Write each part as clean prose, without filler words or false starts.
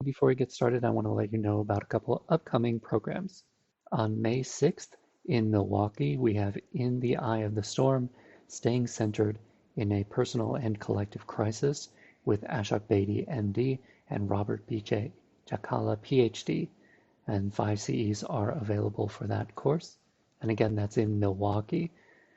Before we get started, I want to let you know about a couple of upcoming programs. On May 6th in Milwaukee, we have In the Eye of the Storm, Staying Centered in a Personal and Collective Crisis with Ashok Bedi, MD, and Robert B.J. Chakala, PhD. And 5 CEs are available for that course. And again, that's in Milwaukee.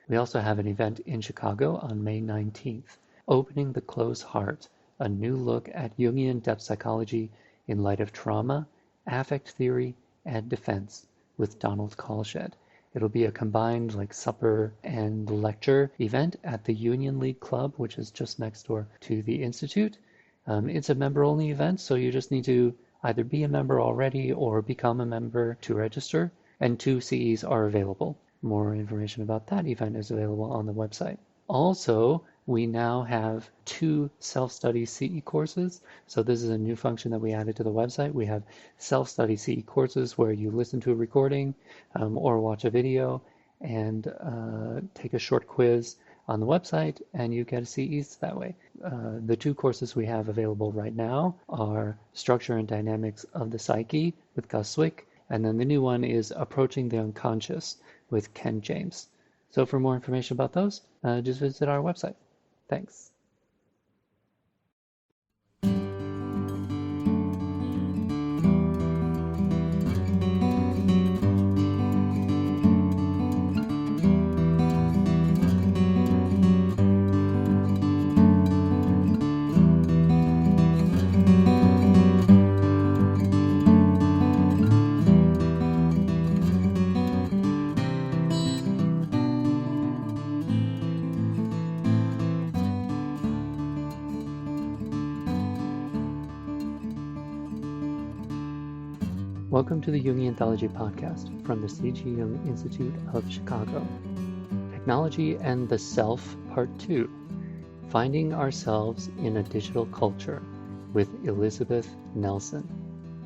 We also have an event in Chicago on May 19th, Opening the Closed Heart, a new look at Jungian depth psychology in light of trauma, affect theory, and defense with Donald Kalshed. It'll be a combined supper and lecture event at the Union League Club, which is just next door to the Institute. It's a member-only event, so you just need to either be a member already or become a member to register, and 2 CEs are available. More information about that event is available on the website. Also, we now have 2 self-study CE courses. So this is a new function that we added to the website. We have self-study CE courses where you listen to a recording or watch a video and take a short quiz on the website, and you get CEs that way. The 2 courses we have available right now are Structure and Dynamics of the Psyche with Gus Swick, and then the new one is Approaching the Unconscious with Ken James. So for more information about those, just visit our website. Thanks. Welcome to the Jung Anthology podcast from the C.G. Jung Institute of Chicago. Technology and the Self, Part 2. Finding Ourselves in a Digital Culture with Elizabet Nelson.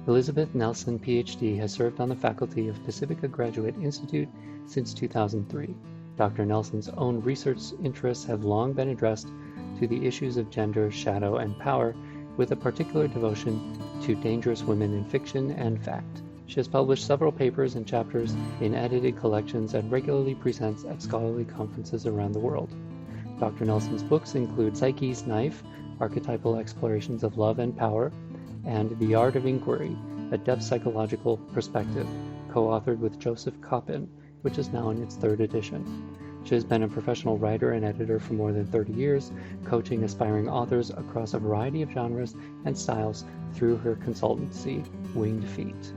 Elizabet Nelson, PhD, has served on the faculty of Pacifica Graduate Institute since 2003. Dr. Nelson's own research interests have long been addressed to the issues of gender, shadow, and power, with a particular devotion to dangerous women in fiction and fact. She has published several papers and chapters in edited collections and regularly presents at scholarly conferences around the world. Dr. Nelson's books include Psyche's Knife, Archetypal Explorations of Love and Power, and The Art of Inquiry, A Depth Psychological Perspective, co-authored with Joseph Coppin, which is now in its 3rd edition. She has been a professional writer and editor for more than 30 years, coaching aspiring authors across a variety of genres and styles through her consultancy, Wingedfeat.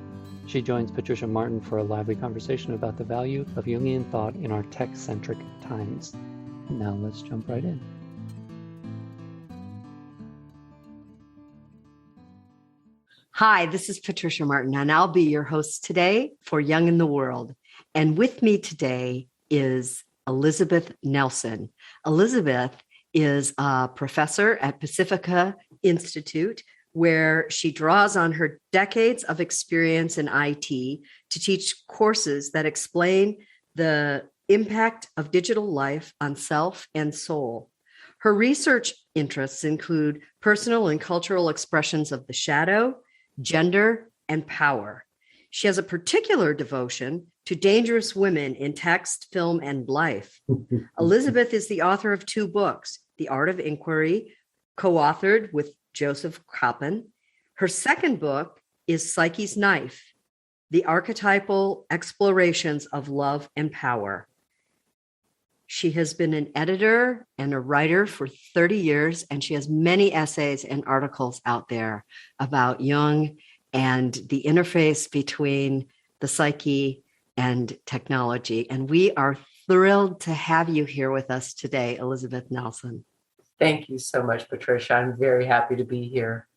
She joins Patricia Martin for a lively conversation about the value of Jungian thought in our tech-centric times. Now let's jump right in. Hi, this is Patricia Martin, and I'll be your host today for Young in the World. And with me today is Elizabet Nelson. Elizabet is a professor at Pacifica Institute, where she draws on her decades of experience in IT to teach courses that explain the impact of digital life on self and soul. Her research interests include personal and cultural expressions of the shadow, gender, and power. She has a particular devotion to dangerous women in text, film, and life. Elizabet is the author of 2 books, The Art of Inquiry, co-authored with Joseph Coppin. Her 2nd book is Psyche's Knife, The Archetypal Explorations of Love and Power. She has been an editor and a writer for 30 years, and she has many essays and articles out there about Jung and the interface between the psyche and technology. And we are thrilled to have you here with us today, Elizabet Nelson. Thank you so much, Patricia. I'm very happy to be here.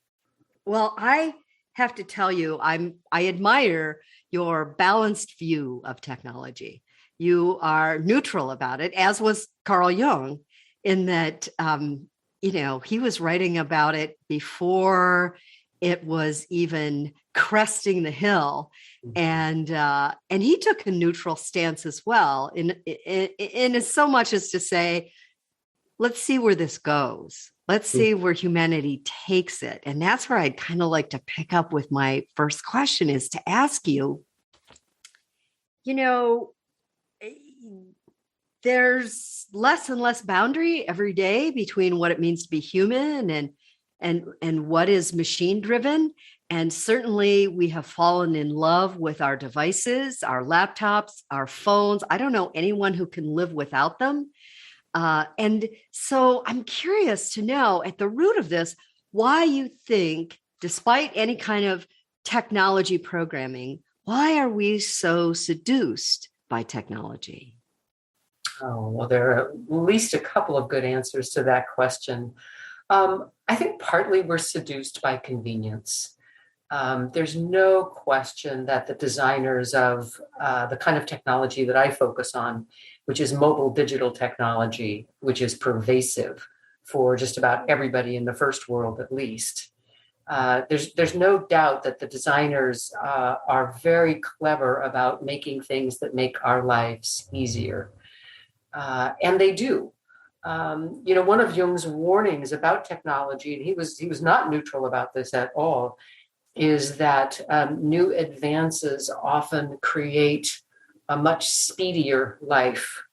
Well, I have to tell you, I admire your balanced view of technology. You are neutral about it, as was Carl Jung, in that, he was writing about it before it was even cresting the hill. And he took a neutral stance as well, in as so much as to say, let's see where this goes. let's see where humanity takes it. And that's where I'd kind of like to pick up with my first question, is to ask you, there's less and less boundary every day between what it means to be human and what is machine driven. And certainly we have fallen in love with our devices, our laptops, our phones. I don't know anyone who can live without them. And so I'm curious to know, at the root of this, why you think, despite any kind of technology programming, why are we so seduced by technology? Oh, well, there are at least a couple of good answers to that question. I think partly we're seduced by convenience. There's no question that the designers of the kind of technology that I focus on, which is mobile digital technology, which is pervasive for just about everybody in the first world, at least. There's no doubt that the designers are very clever about making things that make our lives easier. And they do. One of Jung's warnings about technology, and he was not neutral about this at all, is that new advances often create a much speedier life.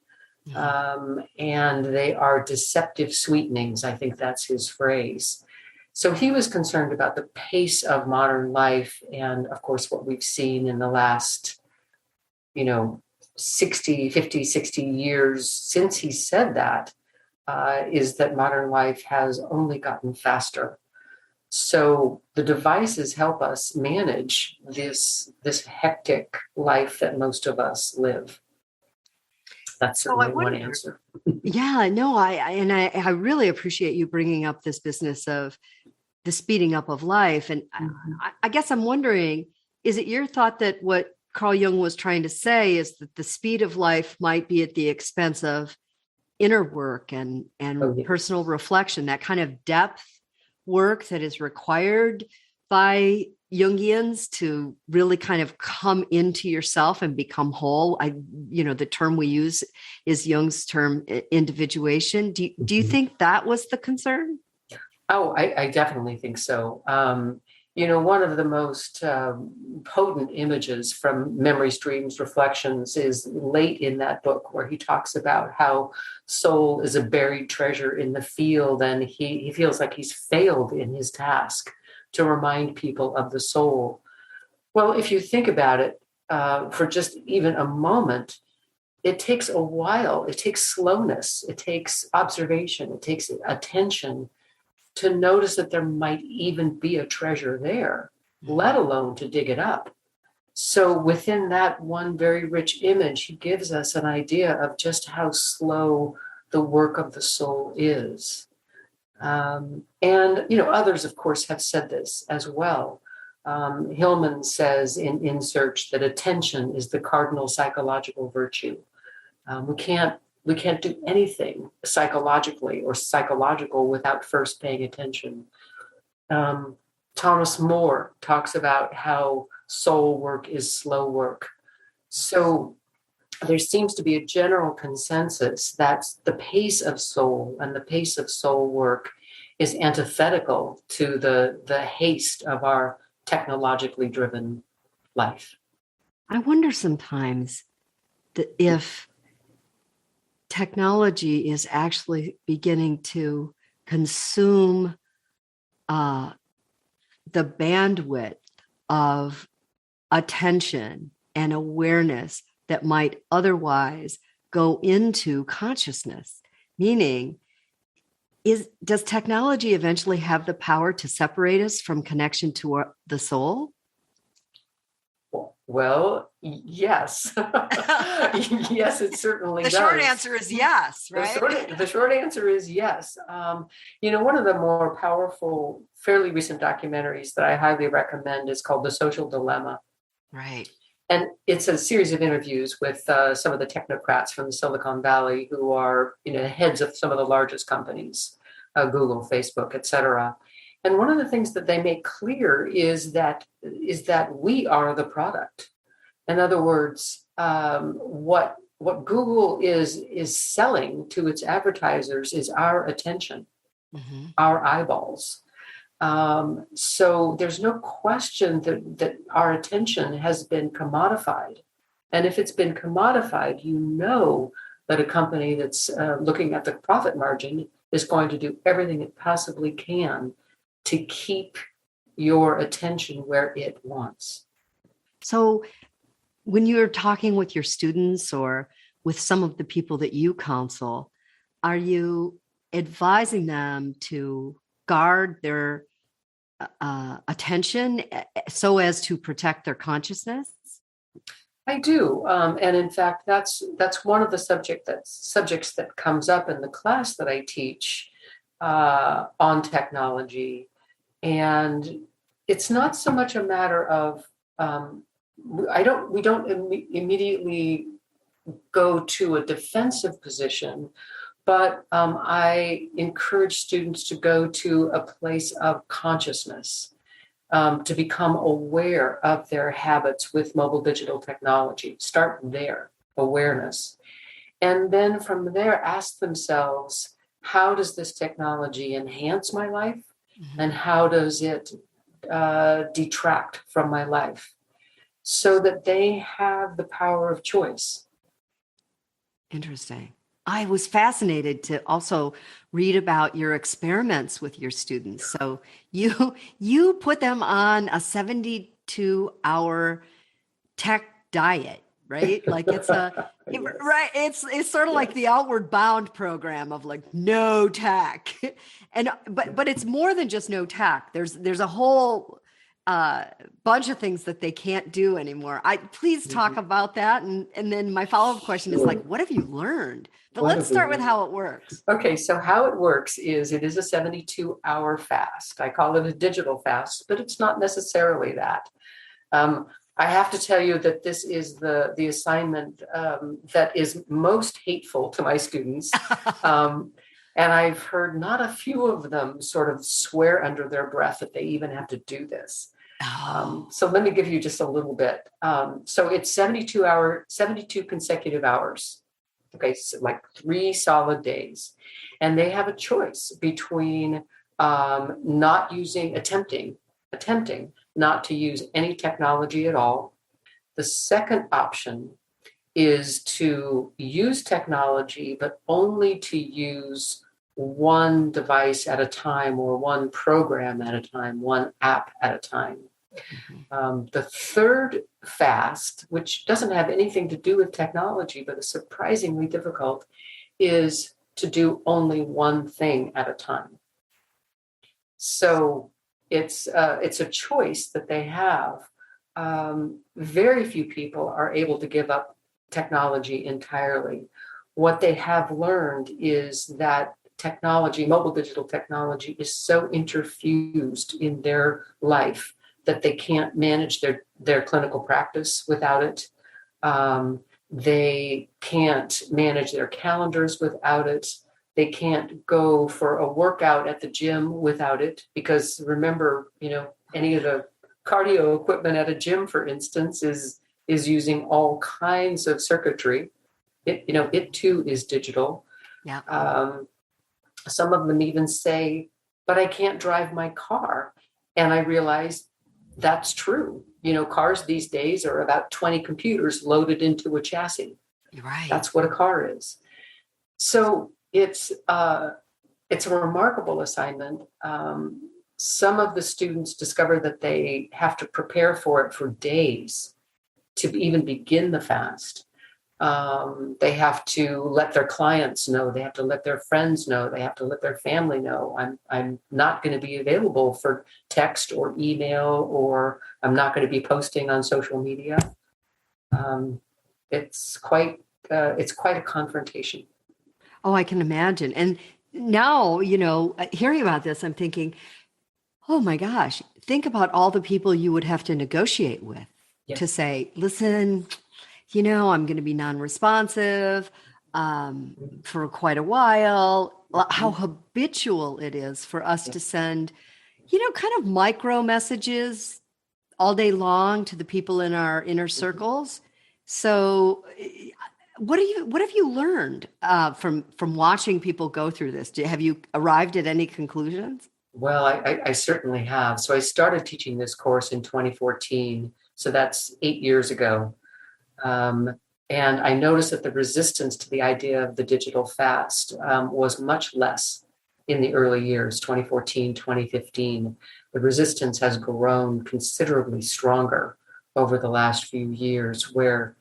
And they are deceptive sweetenings. I think that's his phrase. So he was concerned about the pace of modern life. And of course, what we've seen in the last, 60 years since he said that, is that modern life has only gotten faster. So the devices help us manage this hectic life that most of us live. That's certainly one answer. Yeah, no, I really appreciate you bringing up this business of the speeding up of life. And I guess I'm wondering, is it your thought that what Carl Jung was trying to say is that the speed of life might be at the expense of inner work and personal reflection, that kind of depth work that is required by Jungians to really kind of come into yourself and become whole? The term we use is Jung's term, individuation. Do you think that was the concern? Oh, I definitely think so. One of the most potent images from Memory Streams Reflections is late in that book, where he talks about how soul is a buried treasure in the field, and he feels like he's failed in his task to remind people of the soul. Well, if you think about it for just even a moment, it takes a while. It takes slowness. It takes observation. It takes attention to notice that there might even be a treasure there, let alone to dig it up. So within that one very rich image, he gives us an idea of just how slow the work of the soul is. And others, of course, have said this as well. Hillman says in Search that attention is the cardinal psychological virtue. We can't do anything psychologically or psychological without first paying attention. Thomas More talks about how soul work is slow work. So there seems to be a general consensus that the pace of soul and the pace of soul work is antithetical to the haste of our technologically driven life. I wonder sometimes that if technology is actually beginning to consume the bandwidth of attention and awareness that might otherwise go into consciousness. Meaning, does technology eventually have the power to separate us from connection to the soul? Well, yes. Yes, it certainly does. The short answer is yes, right? The short answer is yes. One of the more powerful, fairly recent documentaries that I highly recommend is called The Social Dilemma. Right. And it's a series of interviews with some of the technocrats from Silicon Valley who are, heads of some of the largest companies, Google, Facebook, et cetera. And one of the things that they make clear is that we are the product. In other words, what Google is selling to its advertisers is our attention. our eyeballs. So there's no question that our attention has been commodified. And if it's been commodified, you know that a company that's looking at the profit margin is going to do everything it possibly can to keep your attention where it wants. So when you're talking with your students or with some of the people that you counsel, are you advising them to guard their attention so as to protect their consciousness? I do, and in fact, that's one of the subjects that comes up in the class that I teach on technology, and it's not so much a matter of we don't immediately go to a defensive position, but I encourage students to go to a place of consciousness, to become aware of their habits with mobile digital technology. Start there, awareness. And then from there, ask themselves, how does this technology enhance my life? And how does it detract from my life? So that they have the power of choice. Interesting. I was fascinated to also read about your experiments with your students. So you put them on a 72-hour tech diet, right? Like it's Yes. right. It's sort of like the Outward Bound program of like no tech, and but it's more than just no tech. There's a whole bunch of things that they can't do anymore. Please talk about that, and then my follow-up question is like, what have you learned? But let's start with how it works. Okay, so how it works is it is a 72-hour fast. I call it a digital fast, but it's not necessarily that. I have to tell you that this is the assignment that is most hateful to my students. And I've heard not a few of them sort of swear under their breath that they even have to do this. So let me give you just a little bit. So it's 72 consecutive hours. Okay, so like 3 solid days. And they have a choice between attempting not to use any technology at all. The second option is to use technology, but only to use one device at a time or one program at a time, one app at a time. The third fast, which doesn't have anything to do with technology, but is surprisingly difficult, is to do only one thing at a time. So it's a choice that they have. Very few people are able to give up technology entirely. What they have learned is that technology, mobile digital technology, is so interfused in their life that they can't manage their clinical practice without it. They can't manage their calendars without it. They can't go for a workout at the gym without it, because remember, any of the cardio equipment at a gym, for instance, is using all kinds of circuitry. It too is digital. Yeah. Some of them even say, but I can't drive my car. And I realized that's true. Cars these days are about 20 computers loaded into a chassis. Right. That's what a car is. So it's a remarkable assignment. Some of the students discover that they have to prepare for it for days to even begin the fast. They have to let their clients know. They have to let their friends know. They have to let their family know. I'm not going to be available for text or email, or I'm not going to be posting on social media. It's quite a confrontation. Oh, I can imagine. And now, hearing about this, I'm thinking, oh my gosh, think about all the people you would have to negotiate with to say, listen, I'm going to be non-responsive for quite a while. How habitual it is for us to send, kind of micro messages all day long to the people in our inner circles. So what have you learned from watching people go through this? Have you arrived at any conclusions? Well, I certainly have. So I started teaching this course in 2014. So that's 8 years ago. And I noticed that the resistance to the idea of the digital fast was much less in the early years, 2014, 2015. The resistance has grown considerably stronger over the last few years, where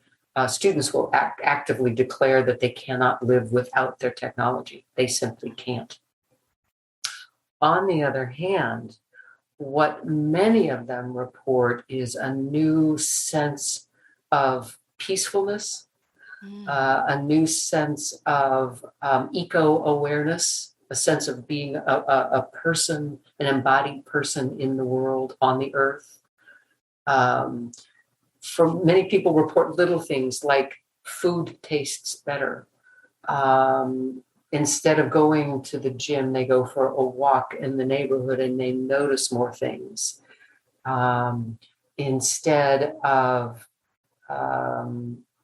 students will actively declare that they cannot live without their technology. They simply can't. On the other hand, what many of them report is a new sense of peacefulness, a new sense of eco-awareness, a sense of being a person, an embodied person in the world, on the earth. For many people report little things like food tastes better. Instead of going to the gym, they go for a walk in the neighborhood and they notice more things. Instead of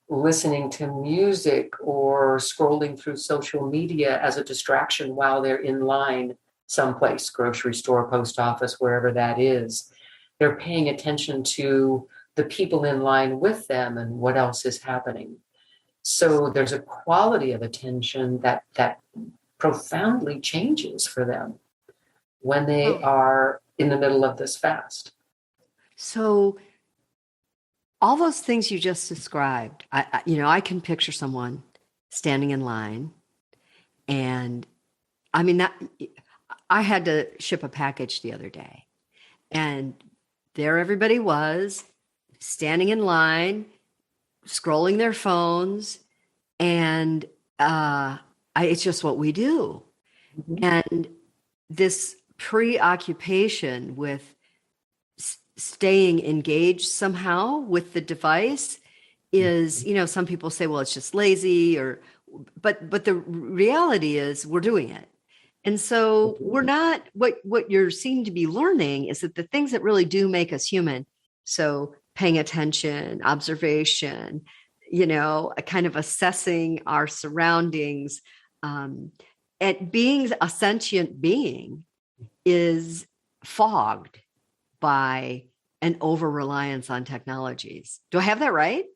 listening to music or scrolling through social media as a distraction while they're in line someplace, grocery store, post office, wherever that is, they're paying attention to the people in line with them and what else is happening. So there's a quality of attention that profoundly changes for them when they are in the middle of this fast. So all those things you just described, I can picture someone standing in line, and I mean, I had to ship a package the other day, and there everybody was standing in line, scrolling their phones, and it's just what we do. Mm-hmm. And this preoccupation with staying engaged somehow with the device is, some people say, well, it's just lazy, but the reality is we're doing it. And so we're not, what you're seeming to be learning is that the things that really do make us human, so paying attention, observation, kind of assessing our surroundings, and being a sentient being is fogged by an over-reliance on technologies. Do I have that right?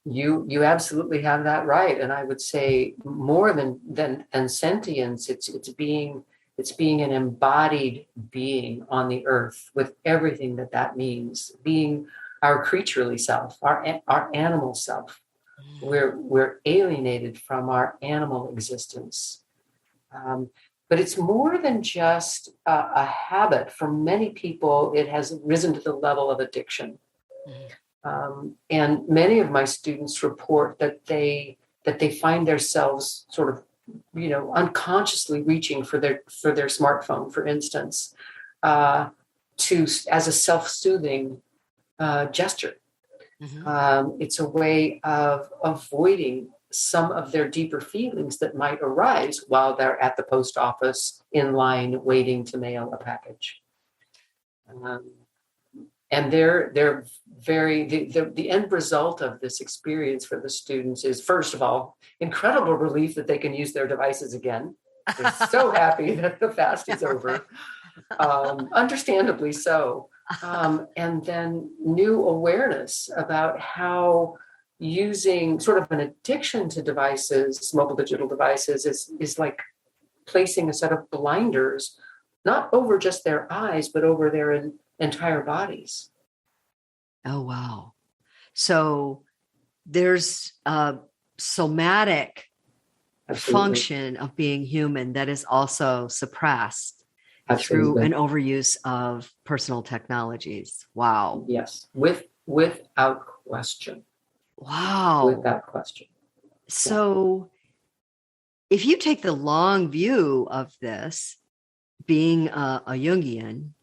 You absolutely have that right. And I would say more than sentience, it's being an embodied being on the earth with everything that means, being our creaturely self, our animal self. We're alienated from our animal existence. But it's more than just a habit. For many people, it has risen to the level of addiction. And many of my students report that they find themselves sort of, unconsciously reaching for their smartphone, for instance, as a self-soothing gesture. Mm-hmm. It's a way of avoiding some of their deeper feelings that might arise while they're at the post office in line waiting to mail a package. And the end result of this experience for the students is, first of all, incredible relief that they can use their devices again. They're so happy that the fast is over, understandably so. And then new awareness about how using sort of an addiction to devices, mobile digital devices, is like placing a set of blinders, not over just their eyes, but over their entire bodies. Oh, wow. So there's a somatic function of being human that is also suppressed through an overuse of personal technologies. Wow. Yes, without question. Wow. Without question. So if you take the long view of this, being a Jungian,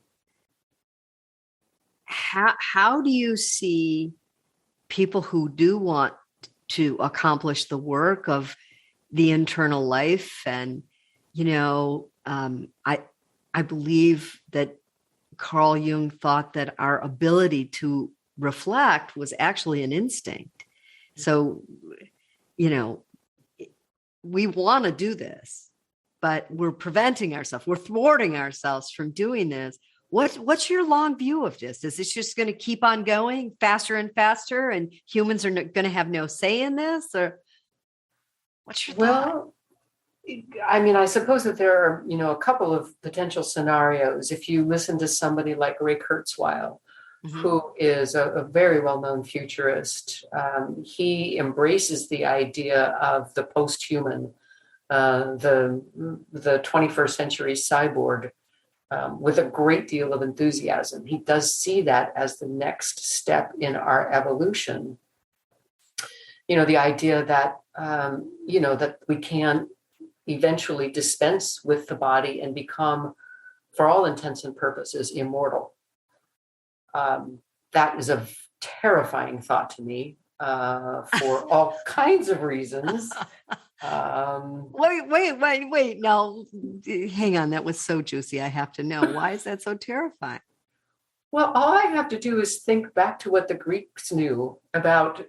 how do you see people who do want to accomplish the work of the internal life? And, I believe that Carl Jung thought that our ability to reflect was actually an instinct. So you know, we want to do this, but we're preventing ourselves, we're thwarting ourselves from doing this. What's your long view of this? Is this just going to keep on going faster and faster, and humans are going to have no say in this? Or what's your thought? Well, I mean, I suppose that there are, a couple of potential scenarios. If you listen to somebody like Ray Kurzweil, who is a very well-known futurist, he embraces the idea of the post-human, the 21st century cyborg, with a great deal of enthusiasm. He does see that as the next step in our evolution. The idea that, that we can eventually dispense with the body and become, for all intents and purposes, immortal. That is a terrifying thought to me, for all kinds of reasons. Wait. Now, hang on. That was so juicy. I have to know. Why is that so terrifying? Well, all I have to do is think back to what the Greeks knew about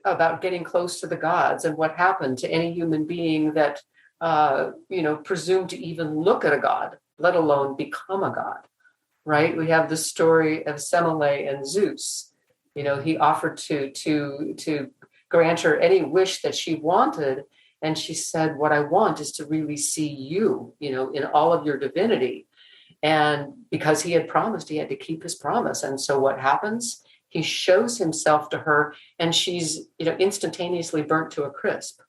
getting close to the gods and what happened to any human being that, presumed to even look at a god, let alone become a god, right? We have the story of Semele and Zeus. He offered to grant her any wish that she wanted. And she said, what I want is to really see you, in all of your divinity. And because he had promised, he had to keep his promise. And so what happens? He shows himself to her, and she's, instantaneously burnt to a crisp,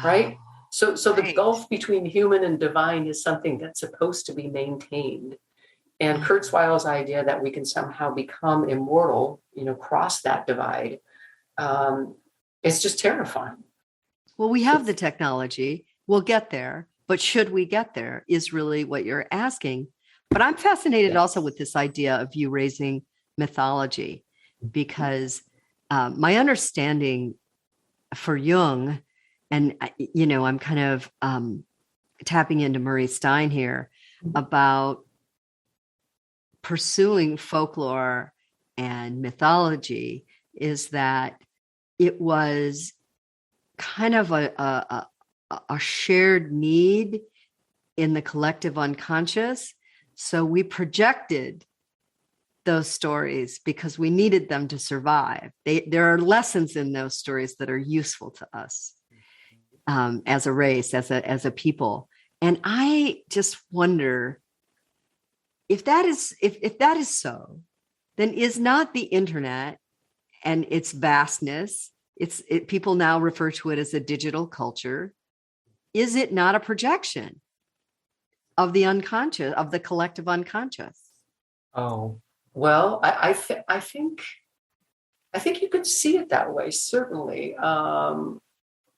right? So the gulf between human and divine is something that's supposed to be maintained. And Kurzweil's idea that we can somehow become immortal, cross that divide, it's just terrifying. Well, we have the technology. We'll get there. But should we get there is really what you're asking. But I'm fascinated also with this idea of you raising mythology, because my understanding for Jung, and, I'm kind of tapping into Murray Stein here about pursuing folklore and mythology, is that it was kind of a shared need in the collective unconscious. So we projected those stories because we needed them to survive. There are lessons in those stories that are useful to us as a race, as a people. And I just wonder if that is so, then is not the internet and its vastness, people now refer to it as a digital culture. Is it not a projection of the unconscious, of the collective unconscious? Oh, well, I think you could see it that way, certainly.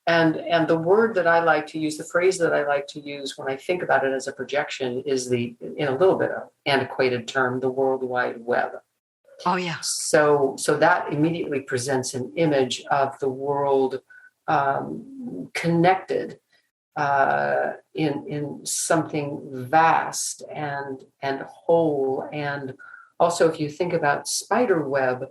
And the word that I like to use, the phrase that I like to use when I think about it as a projection is in a little bit of antiquated term, the World Wide Web. Oh, yeah. So that immediately presents an image of the world connected in something vast and whole. And also, if you think about spider web,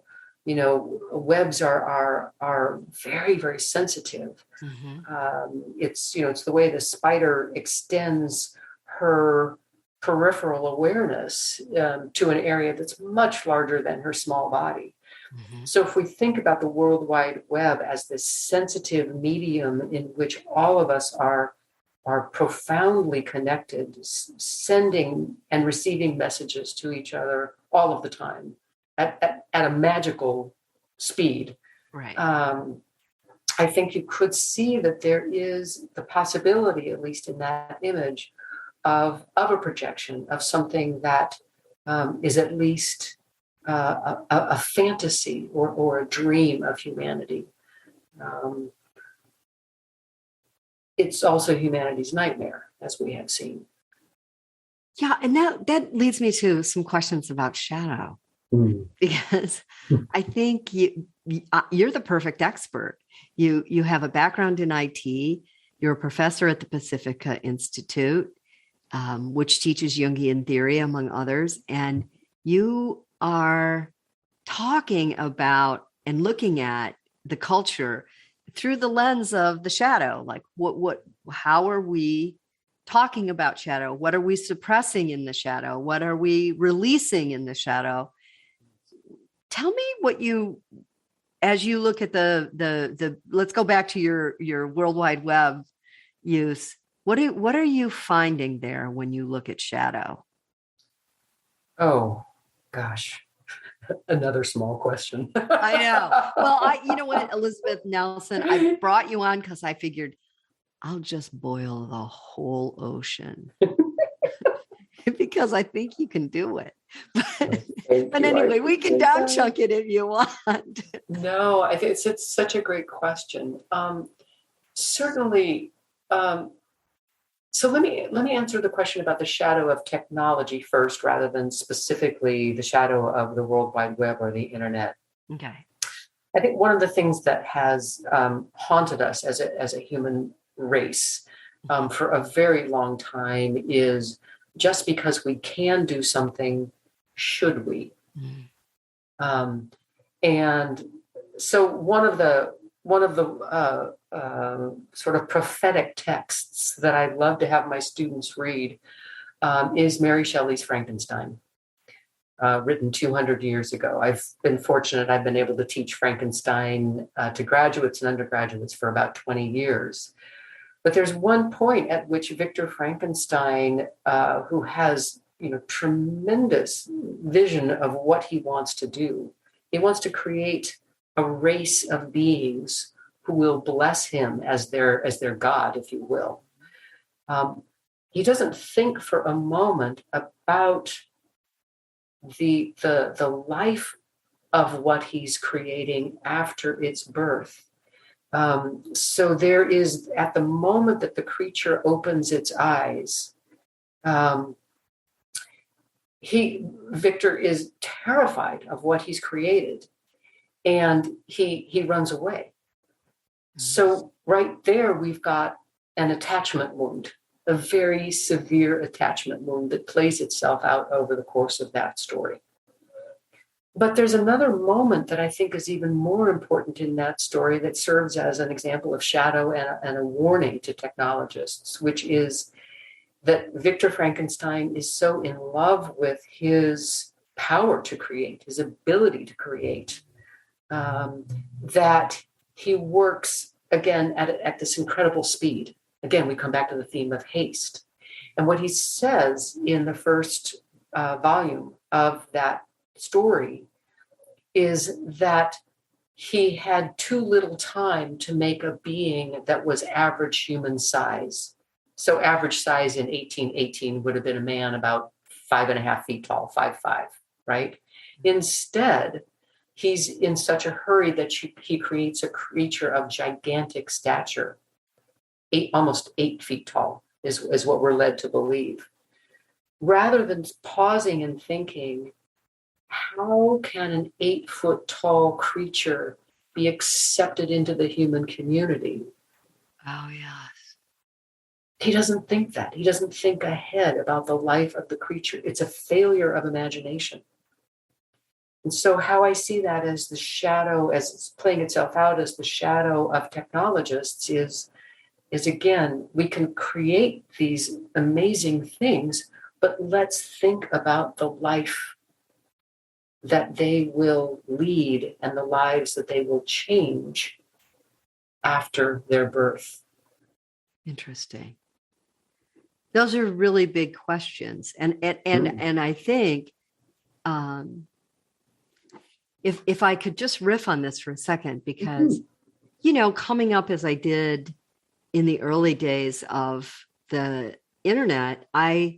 webs are very, very sensitive. Mm-hmm. It's the way the spider extends her peripheral awareness to an area that's much larger than her small body. Mm-hmm. So if we think about the World Wide Web as this sensitive medium in which all of us are profoundly connected, sending and receiving messages to each other all of the time at a magical speed. Right. I think you could see that there is the possibility, at least in that image, of a projection of something that is at least a fantasy or a dream of humanity. It's also humanity's nightmare, as we have seen. Yeah, and that leads me to some questions about shadow, because I think you're the perfect expert. You have a background in IT. You're a professor at the Pacifica Institute, which teaches Jungian theory, among others. And you are talking about and looking at the culture through the lens of the shadow. Like how are we talking about shadow? What are we suppressing in the shadow? What are we releasing in the shadow? Tell me what as you look at the let's go back to your World Wide Web use. What are you finding there when you look at shadow? Oh, gosh. Another small question. I know. Well, you know what, Elizabeth Nelson, I brought you on because I figured I'll just boil the whole ocean because I think you can do it. But anyway, we can down chunk it if you want. No, I think it's such a great question. Certainly. So let me answer the question about the shadow of technology first, rather than specifically the shadow of the World Wide Web or the internet. Okay. I think one of the things that has haunted us as a human race for a very long time is, just because we can do something, should we? And so one of the sort of prophetic texts that I love to have my students read is Mary Shelley's Frankenstein, written 200 years ago. I've been fortunate. I've been able to teach Frankenstein to graduates and undergraduates for about 20 years. But there's one point at which Victor Frankenstein, who has tremendous vision of what he wants to do, he wants to create a race of beings who will bless him as their God, if you will. He doesn't think for a moment about the life of what he's creating after its birth. So there is, at the moment that the creature opens its eyes, Victor is terrified of what he's created, and he runs away. So right there, we've got an attachment wound, a very severe attachment wound that plays itself out over the course of that story. But there's another moment that I think is even more important in that story that serves as an example of shadow and a warning to technologists, which is that Victor Frankenstein is so in love with his power to create, his ability to create, that he works, again, at this incredible speed. Again, we come back to the theme of haste. And what he says in the first volume of that story is that he had too little time to make a being that was average human size. So average size in 1818 would have been a man about 5.5 feet tall, 5'5", right? Instead, he's in such a hurry that he creates a creature of gigantic stature, almost 8 feet tall is what we're led to believe. Rather than pausing and thinking, how can an 8-foot tall creature be accepted into the human community? Oh, yes. He doesn't think that. He doesn't think ahead about the life of the creature. It's a failure of imagination. And so how I see that as the shadow, as it's playing itself out as the shadow of technologists is again, we can create these amazing things, but let's think about the life that they will lead and the lives that they will change after their birth. Interesting. Those are really big questions. And I think if I could just riff on this for a second, because, coming up as I did in the early days of the internet, there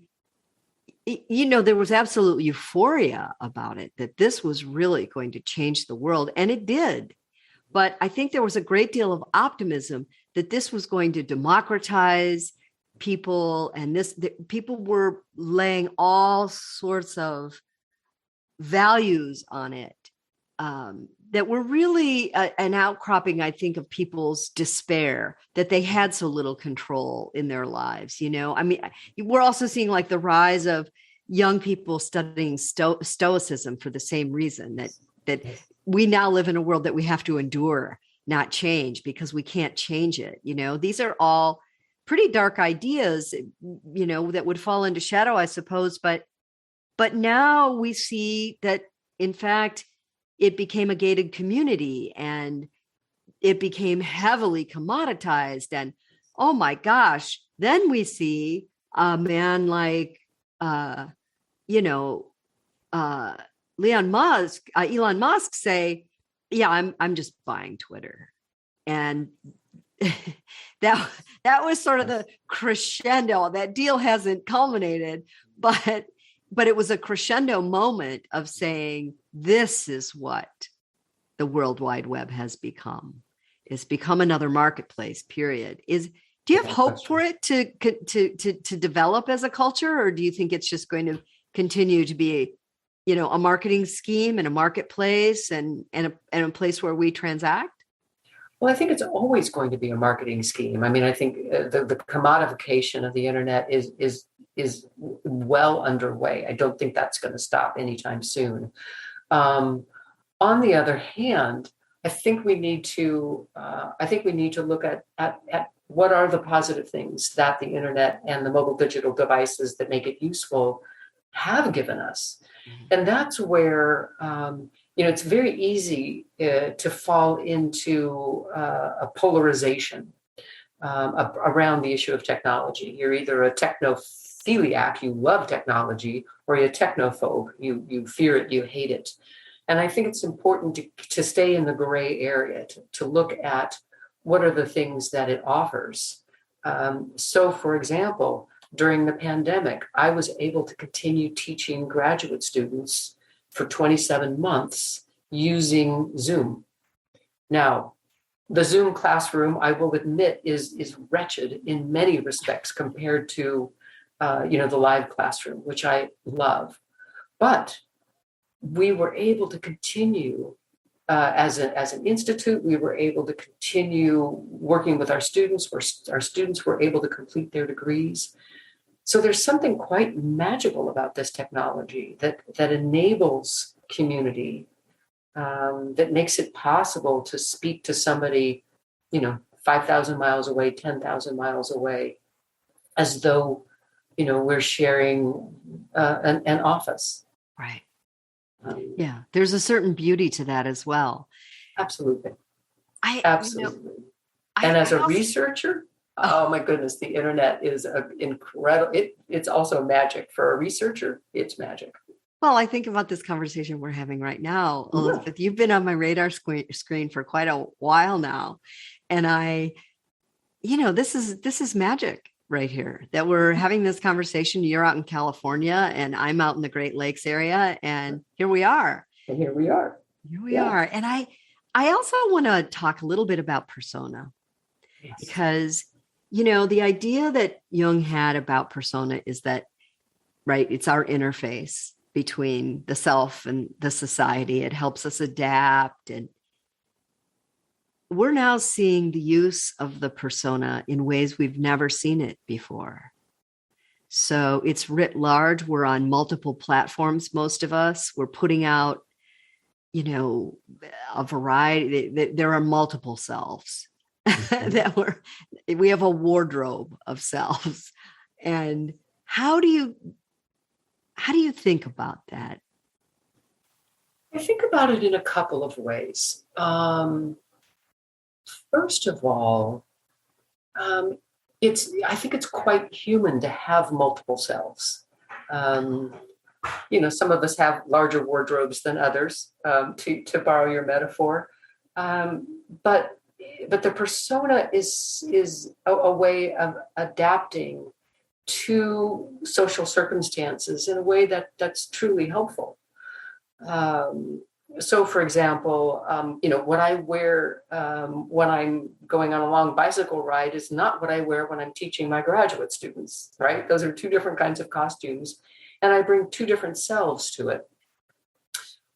was absolute euphoria about it, that this was really going to change the world. And it did. But I think there was a great deal of optimism that this was going to democratize people, and people were laying all sorts of values on it that were really an outcropping, I think, of people's despair that they had so little control in their lives. I mean, we're also seeing like the rise of young people studying stoicism for the same reason, that we now live in a world that we have to endure not change because we can't change it. These are all pretty dark ideas, that would fall into shadow, I suppose. But now we see that, in fact, it became a gated community and it became heavily commoditized. And oh my gosh, then we see a man like, Elon Musk say, yeah, I'm just buying Twitter. And that was sort of the crescendo. That deal hasn't culminated, but it was a crescendo moment of saying, this is what the World Wide Web has become. It's become another marketplace, period. Do you have hope for it to develop as a culture, or do you think it's just going to continue to be, a marketing scheme and a marketplace and a place where we transact? Well, I think it's always going to be a marketing scheme. I mean, I think the commodification of the internet is well underway. I don't think that's going to stop anytime soon. On the other hand, I think we need to look at what are the positive things that the internet and the mobile digital devices that make it useful have given us. Mm-hmm. And that's where, it's very easy to fall into a polarization around the issue of technology. You're either a technophiliac, you love technology, or you're a technophobe, you fear it, you hate it. And I think it's important to stay in the gray area, to look at what are the things that it offers. So, for example, during the pandemic, I was able to continue teaching graduate students for 27 months using Zoom. Now, the Zoom classroom, I will admit, is wretched in many respects compared to, the live classroom, which I love. But we were able to continue as an institute. We were able to continue working with our students, where our students were able to complete their degrees. So there's something quite magical about this technology that enables community, that makes it possible to speak to somebody, 5,000 miles away, 10,000 miles away, as though, we're sharing an office. Right. Yeah, there's a certain beauty to that as well. Absolutely. Absolutely. And as a researcher, oh my goodness, the internet is incredible. It's also magic. For a researcher, it's magic. Well, I think about this conversation we're having right now, Elizabeth. You've been on my radar screen for quite a while now. And this is magic right here, that we're having this conversation. You're out in California and I'm out in the Great Lakes area. And here we are. And here we are. And I also want to talk a little bit about persona. Yes. Because, the idea that Jung had about persona is that, right, it's our interface between the self and the society. It helps us adapt. And we're now seeing the use of the persona in ways we've never seen it before. So it's writ large. We're on multiple platforms, most of us. We're putting out, a variety. There are multiple selves. That we have a wardrobe of selves. And how do you think about that? I think about it in a couple of ways. First of all, I think it's quite human to have multiple selves. Some of us have larger wardrobes than others, to borrow your metaphor. But the persona is a way of adapting to social circumstances in a way that's truly helpful. So, for example, what I wear when I'm going on a long bicycle ride is not what I wear when I'm teaching my graduate students, right? Those are two different kinds of costumes, and I bring two different selves to it.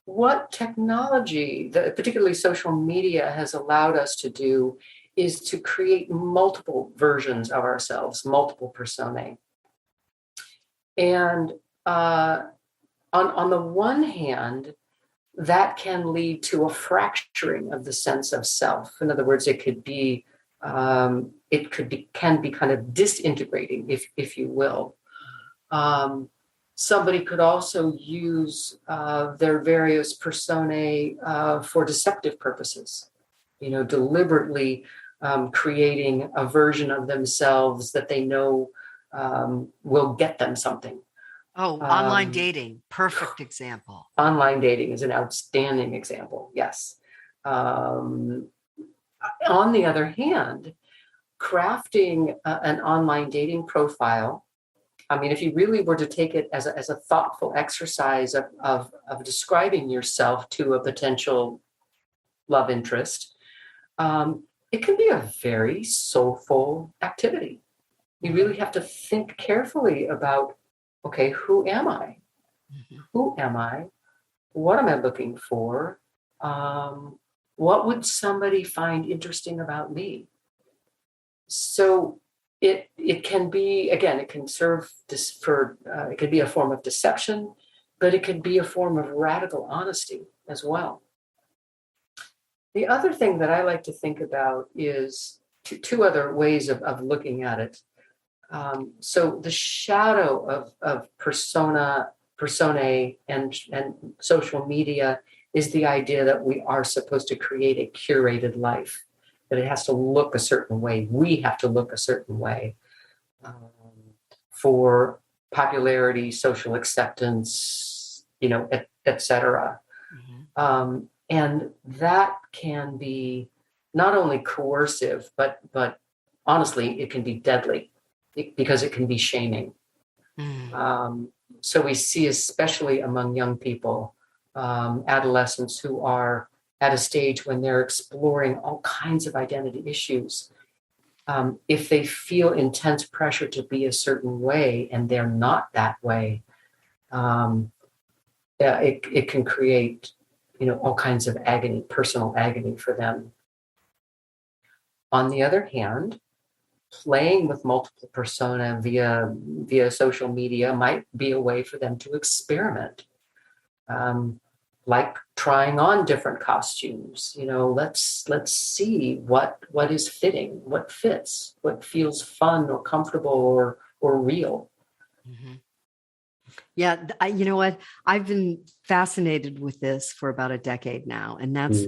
What technology, particularly social media, has allowed us to do is to create multiple versions of ourselves, multiple personae. And on the one hand, that can lead to a fracturing of the sense of self. In other words, it could be can be kind of disintegrating, if you will. Somebody could also use their various personae for deceptive purposes, deliberately creating a version of themselves that they know will get them something. Oh, online dating, perfect example. Online dating is an outstanding example, yes. On the other hand, crafting an online dating profile, I mean, if you really were to take it as a thoughtful exercise of describing yourself to a potential love interest, it can be a very soulful activity. You really have to think carefully about, okay, who am I? Mm-hmm. Who am I? What am I looking for? What would somebody find interesting about me? So it can be, again, it can serve this for, it could be a form of deception, but it could be a form of radical honesty as well. The other thing that I like to think about is two other ways of looking at it. So the shadow of personae and social media is the idea that we are supposed to create a curated life, that it has to look a certain way. We have to look a certain way for popularity, social acceptance, et cetera. Mm-hmm. And that can be not only coercive, but honestly, it can be deadly because it can be shaming. Mm. So we see, especially among young people, adolescents who are at a stage when they're exploring all kinds of identity issues. If they feel intense pressure to be a certain way and they're not that way, it can create, all kinds of agony, personal agony for them. On the other hand, playing with multiple persona via social media might be a way for them to experiment, like trying on different costumes. Let's see what is fitting, what fits, what feels fun or comfortable or real. Mm-hmm. Yeah, you know what? I've been fascinated with this for about a decade now, and that's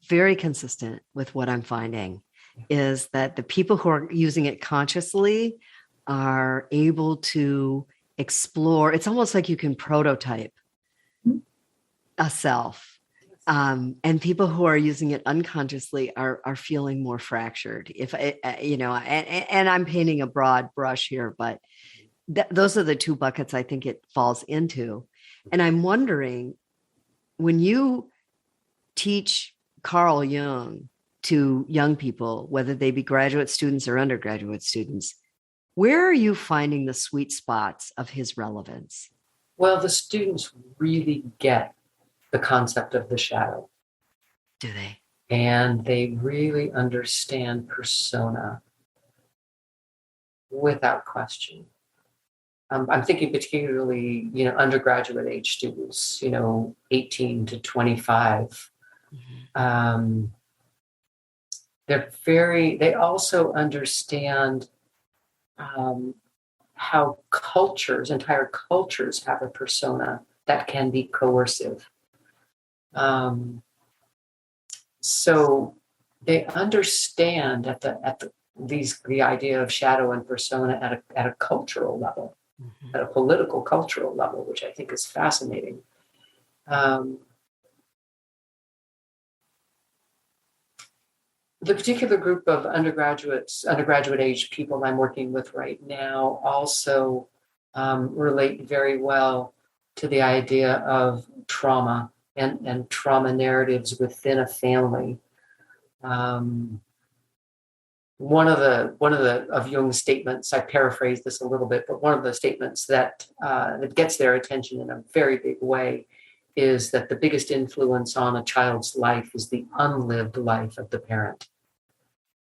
very consistent with what I'm finding, is that the people who are using it consciously are able to explore. It's almost like you can prototype a self. And people who are using it unconsciously are feeling more fractured. If and I'm painting a broad brush here, but those are the two buckets I think it falls into. And I'm wondering, when you teach Carl Jung to young people, whether they be graduate students or undergraduate students, where are you finding the sweet spots of his relevance? Well, the students really get the concept of the shadow. Do they? And they really understand persona without question. I'm thinking particularly, undergraduate age students, 18 to 25. Mm-hmm. They also understand how entire cultures have a persona that can be coercive. So they understand the idea of shadow and persona at a cultural level, mm-hmm. at a political cultural level, which I think is fascinating. The particular group of undergraduate age people I'm working with right now also relate very well to the idea of trauma and trauma narratives within a family. One of Jung's statements, I paraphrase this a little bit, but one of the statements that gets their attention in a very big way is that the biggest influence on a child's life is the unlived life of the parent.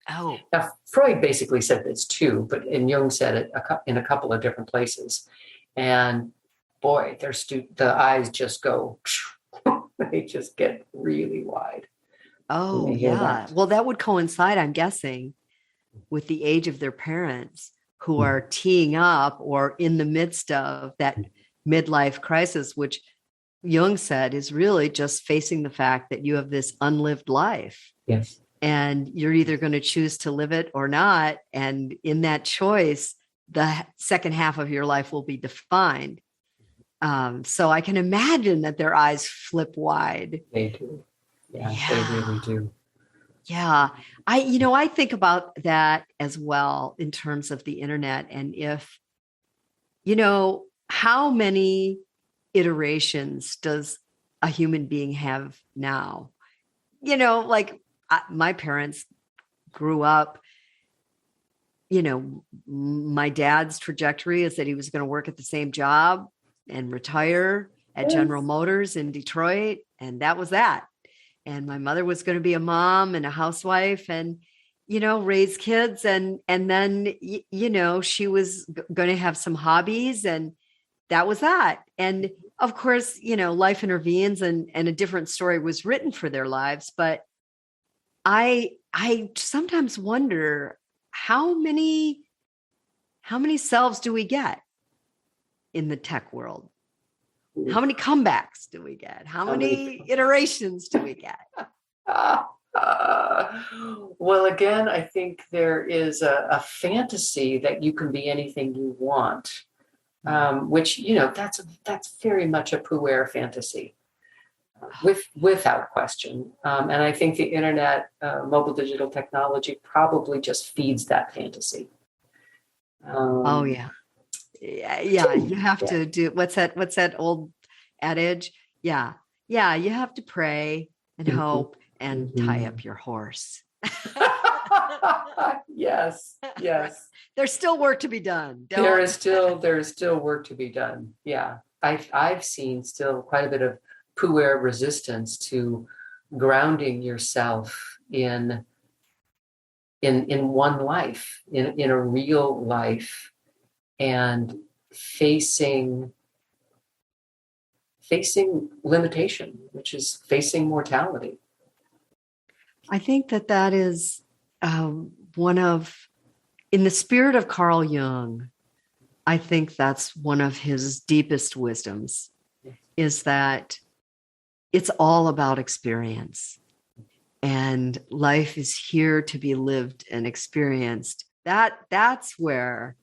Oh. Now, Freud basically said this too, and Jung said it in a couple of different places. And boy, the eyes just go, They just get really wide. Oh, yeah. Well, that would coincide, I'm guessing, with the age of their parents who are teeing up or in the midst of that midlife crisis, which Jung said is really just facing the fact that you have this unlived life. Yes. And you're either going to choose to live it or not. And in that choice, the second half of your life will be defined. So I can imagine that their eyes flip wide. They do. Yeah, they really do. Yeah. I think about that as well in terms of the internet. And if, how many iterations does a human being have now? My parents grew up, my dad's trajectory is that he was going to work at the same job and retire at General Motors in Detroit. And that was that. And my mother was going to be a mom and a housewife and, raise kids. And then, she was going to have some hobbies and that was that. And of course, life intervenes and a different story was written for their lives. But I sometimes wonder how many selves do we get in the tech world? How many comebacks do we get? How many iterations do we get? Well, again, I think there is a fantasy that you can be anything you want, which, that's very much a puer fantasy, without question. And I think the internet, mobile digital technology probably just feeds that fantasy. Oh, yeah. Yeah, you have to do what's that old adage? Yeah, you have to pray and hope and tie up your horse. Yes. There's still work to be done. There is still work to be done. Yeah, I've seen still quite a bit of puer resistance to grounding yourself in one life, in a real life. And facing limitation, which is facing mortality. I think that is one of, in the spirit of Carl Jung, I think that's one of his deepest wisdoms, is that it's all about experience. And life is here to be lived and experienced. That's where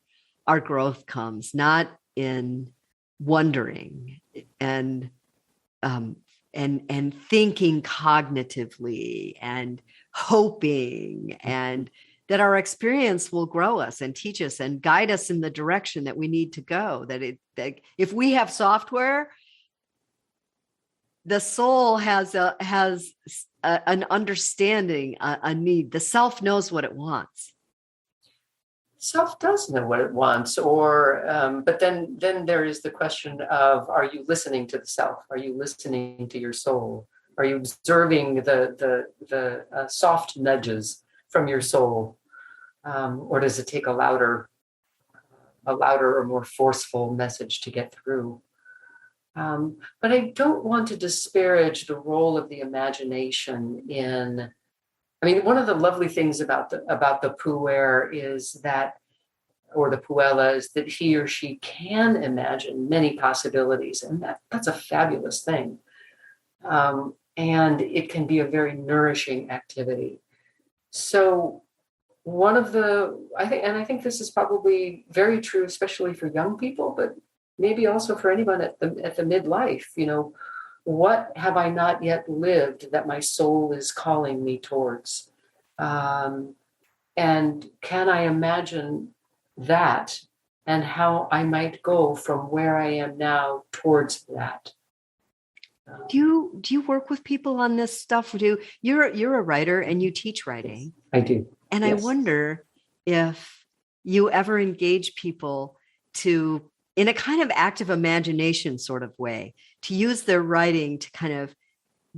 our growth comes, not in wondering and thinking cognitively and hoping, and that our experience will grow us and teach us and guide us in the direction that we need to go. That if we have software, the soul has an understanding, a need. The self knows what it wants. Self does know what it wants, but then there is the question of: are you listening to the self? Are you listening to your soul? Are you observing the soft nudges from your soul, or does it take a louder or more forceful message to get through? But I don't want to disparage the role of the imagination in. I mean, one of the lovely things about the puer is that, or the puella, is that he or she can imagine many possibilities, and that's a fabulous thing. And it can be a very nourishing activity. So I think this is probably very true, especially for young people, but maybe also for anyone at the midlife. What have I not yet lived that my soul is calling me towards? And can I imagine that and how I might go from where I am now towards that? Do you work with people on this stuff? You're a writer and you teach writing? I do. And yes. I wonder if you ever engage people to, in a kind of active imagination sort of way, to use their writing to kind of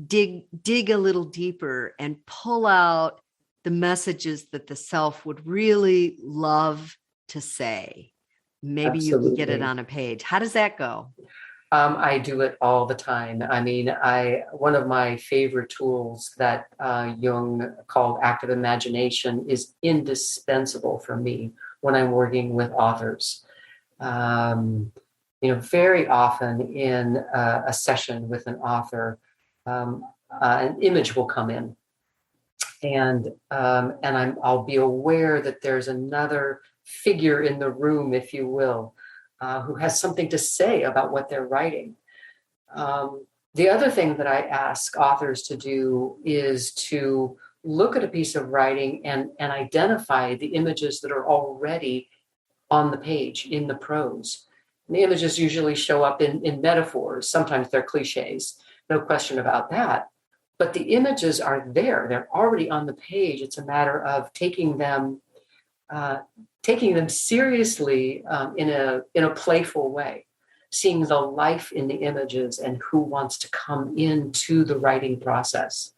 dig a little deeper and pull out the messages that the self would really love to say. Maybe Absolutely. You can get it on a page. How does that go? I do it all the time. I mean, one of my favorite tools that Jung called active imagination is indispensable for me when I'm working with authors. Very often in a session with an author, an image will come in, and I'll be aware that there's another figure in the room, if you will, who has something to say about what they're writing. The other thing that I ask authors to do is to look at a piece of writing and identify the images that are already on the page in the prose. And the images usually show up in metaphors. Sometimes they're cliches, no question about that. But the images are there. They're already on the page. It's a matter of taking them seriously in a playful way, seeing the life in the images and who wants to come into the writing process.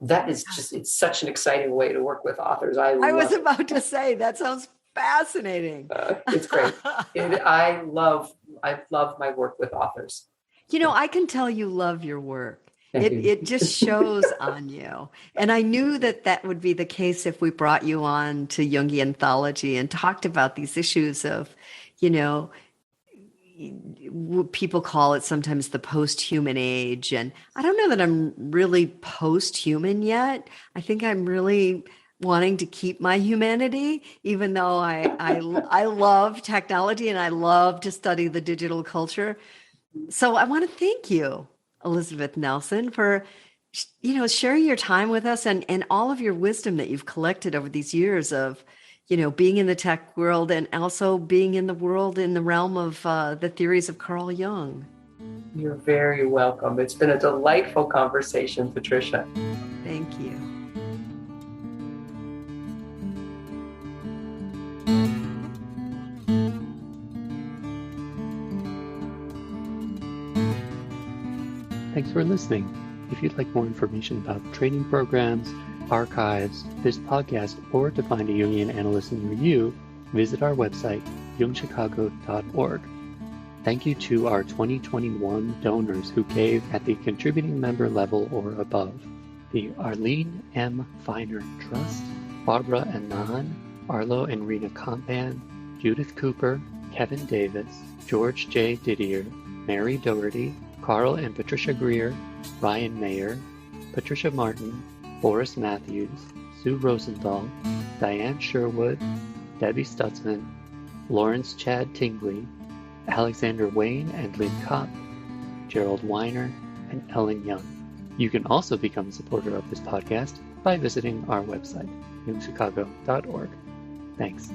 That is it's such an exciting way to work with authors. I was about to say, that sounds fascinating. It's great. I love my work with authors. I can tell you love your work. It just shows on you. And I knew that would be the case if we brought you on to Jungian anthology and talked about these issues of, people call it sometimes the post-human age. And I don't know that I'm really post-human yet. I think I'm really wanting to keep my humanity, even though I love technology and I love to study the digital culture. So I want to thank you, Elizabet Nelson, for sharing your time with us and all of your wisdom that you've collected over these years of being in the tech world and also being in the world in the realm of the theories of Carl Jung. You're very welcome. It's been a delightful conversation, Patricia. Thank you. Thanks for listening. If you'd like more information about training programs, archives, this podcast, or to find a Jungian analyst near you, visit our website, jungchicago.org. Thank you to our 2021 donors who gave at the contributing member level or above: the Arlene M. Feiner Trust, Barbara Anand, Arlo and Rena Compan, Judith Cooper, Kevin Davis, George J. Didier, Mary Doherty, Carl and Patricia Greer, Ryan Mayer, Patricia Martin, Boris Matthews, Sue Rosenthal, Diane Sherwood, Debbie Stutzman, Lawrence Chad Tingley, Alexander Wayne and Lynn Kopp, Gerald Weiner, and Ellen Young. You can also become a supporter of this podcast by visiting our website, jungchicago.org. Thanks.